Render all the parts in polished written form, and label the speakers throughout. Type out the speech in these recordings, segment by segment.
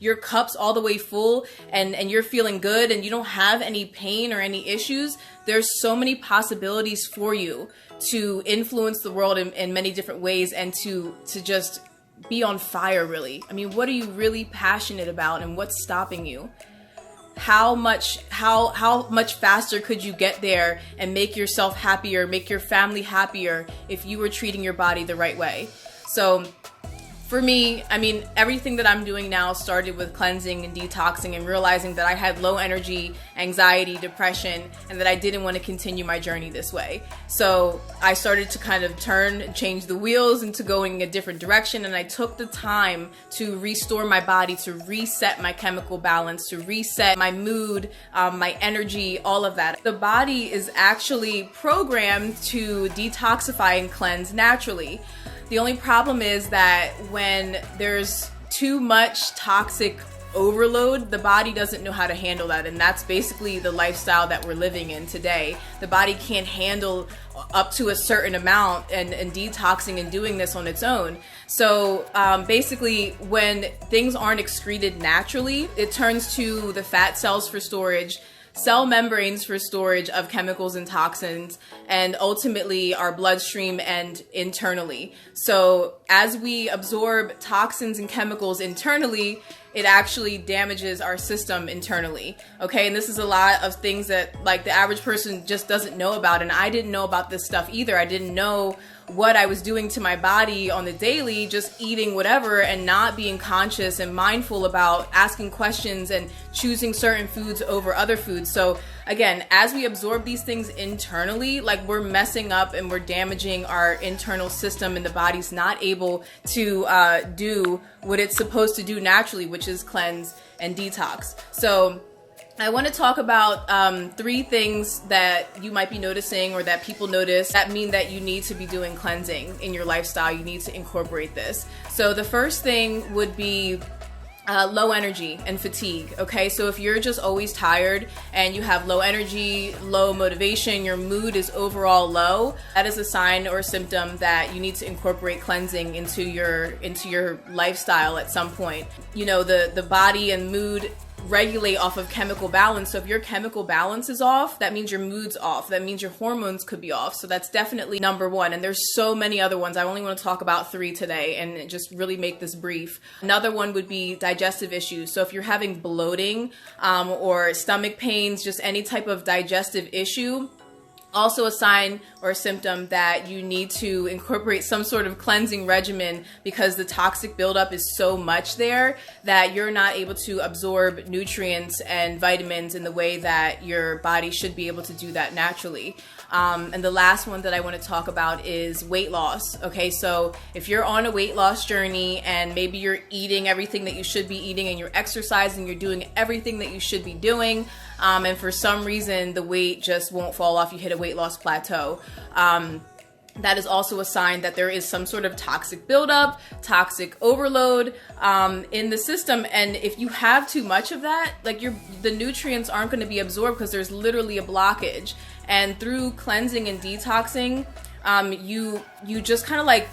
Speaker 1: your cup's all the way full and you're feeling good and you don't have any pain or any issues, there's so many possibilities for you to influence the world in many different ways and to just be on fire, really. I mean, what are you really passionate about and what's stopping you? How much faster could you get there and make yourself happier, make your family happier if you were treating your body the right way? So for me, I mean, everything that I'm doing now started with cleansing and detoxing and realizing that I had low energy, anxiety, depression, and that I didn't want to continue my journey this way. So I started to kind of turn and change the wheels into going a different direction, and I took the time to restore my body, to reset my chemical balance, to reset my mood, my energy, all of that. The body is actually programmed to detoxify and cleanse naturally. The only problem is that when there's too much toxic overload, the body doesn't know how to handle that. And that's basically the lifestyle that we're living in today. The body can't handle up to a certain amount and detoxing and doing this on its own. So basically, when things aren't excreted naturally, it turns to the fat cells for storage, cell membranes for storage of chemicals and toxins, and ultimately our bloodstream and internally. So as we absorb toxins and chemicals internally, it actually damages our system internally. Okay, and this is a lot of things that like the average person just doesn't know about, and I didn't know about this stuff either. I didn't know what I was doing to my body on the daily, just eating whatever and not being conscious and mindful about asking questions and choosing certain foods over other foods. So again, as we absorb these things internally, like we're messing up and we're damaging our internal system, and the body's not able to do what it's supposed to do naturally, which is cleanse and detox. So I want to talk about 3 things that you might be noticing or that people notice that mean that you need to be doing cleansing in your lifestyle. You need to incorporate this. So the first thing would be low energy and fatigue. Okay, so if you're just always tired and you have low energy, low motivation, your mood is overall low, that is a sign or symptom that you need to incorporate cleansing into your lifestyle at some point. You know, the body and mood regulate off of chemical balance. So if your chemical balance is off, that means your mood's off. That means your hormones could be off. So that's definitely number one. And there's so many other ones. I only want to talk about 3 today and just really make this brief. Another one would be digestive issues. So if you're having bloating or stomach pains, just any type of digestive issue, also a sign or a symptom that you need to incorporate some sort of cleansing regimen, because the toxic buildup is so much there that you're not able to absorb nutrients and vitamins in the way that your body should be able to do that naturally. And the last one that I want to talk about is weight loss. Okay, so if you're on a weight loss journey and maybe you're eating everything that you should be eating and you're exercising, you're doing everything that you should be doing, and for some reason the weight just won't fall off, you hit a weight loss plateau, that is also a sign that there is some sort of toxic buildup, toxic overload in the system. And if you have too much of that, like the nutrients aren't going to be absorbed because there's literally a blockage. And through cleansing and detoxing, you just kind of like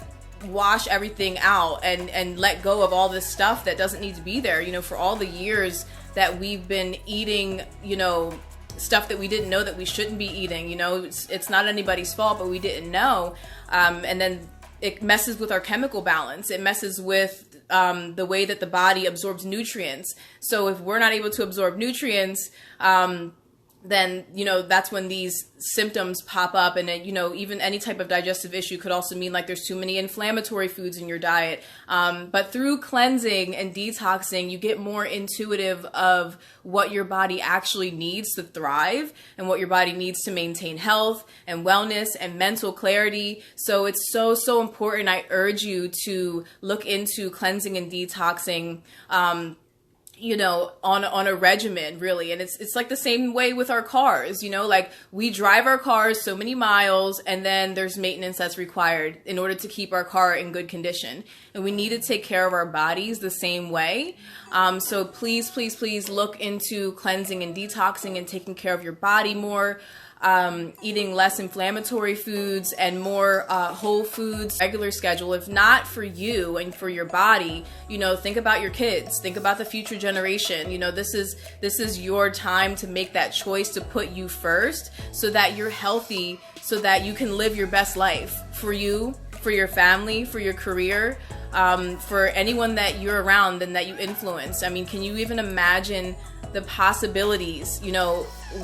Speaker 1: wash everything out and let go of all this stuff that doesn't need to be there. You know, for all the years that we've been eating, you know, stuff that we didn't know that we shouldn't be eating, you know, it's not anybody's fault, but we didn't know. And then it messes with our chemical balance. It messes with the way that the body absorbs nutrients. So if we're not able to absorb nutrients, then, you know, that's when these symptoms pop up. And then, you know, even any type of digestive issue could also mean like there's too many inflammatory foods in your diet. But through cleansing and detoxing, you get more intuitive of what your body actually needs to thrive and what your body needs to maintain health and wellness and mental clarity. So it's so important. I urge you to look into cleansing and detoxing, you know, on a regimen, really. And it's like the same way with our cars, you know, like we drive our cars so many miles and then there's maintenance that's required in order to keep our car in good condition. And we need to take care of our bodies the same way. So please look into cleansing and detoxing and taking care of your body more. eating less inflammatory foods and more whole foods, regular schedule. If not for you and for your body, think about your kids, think about the future generation. This is your time to make that choice to put you first so that you're healthy, so that you can live your best life for you, for your family, for your career, for anyone that you're around and that you influence. I mean, can you even imagine the possibilities?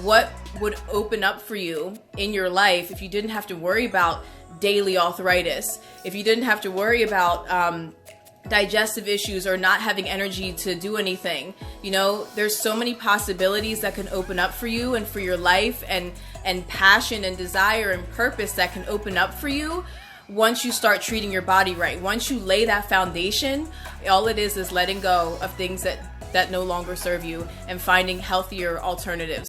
Speaker 1: What would open up for you in your life if you didn't have to worry about daily arthritis, if you didn't have to worry about digestive issues or not having energy to do anything? There's so many possibilities that can open up for you and for your life, and passion and desire and purpose that can open up for you once you start treating your body right. Once you lay that foundation, all it is letting go of things that no longer serve you and finding healthier alternatives.